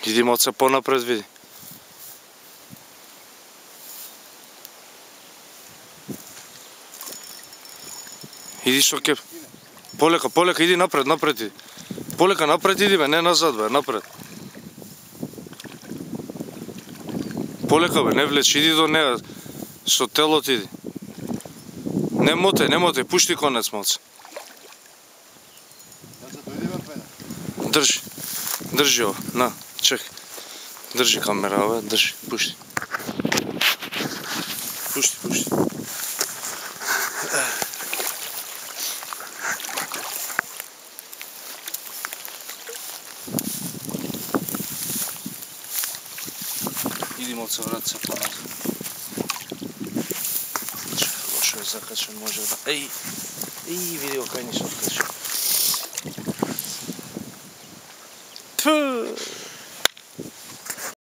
Иди моце понапред, види. Иди што ќе... Полека, полека, иди напред, напред иди. Полека, напред иди бе, не назад бе, напред. Полека бе, не влеч, иди до неа, со телот иди. Не мотај, пушти конец моце. Држи, држи ова, на, чекай. Држи камера ова, држи, пушти. Пушти. Иди моце, врат се поназад. Лошо е закачен, може да... Еј, види го кај ни се откачен.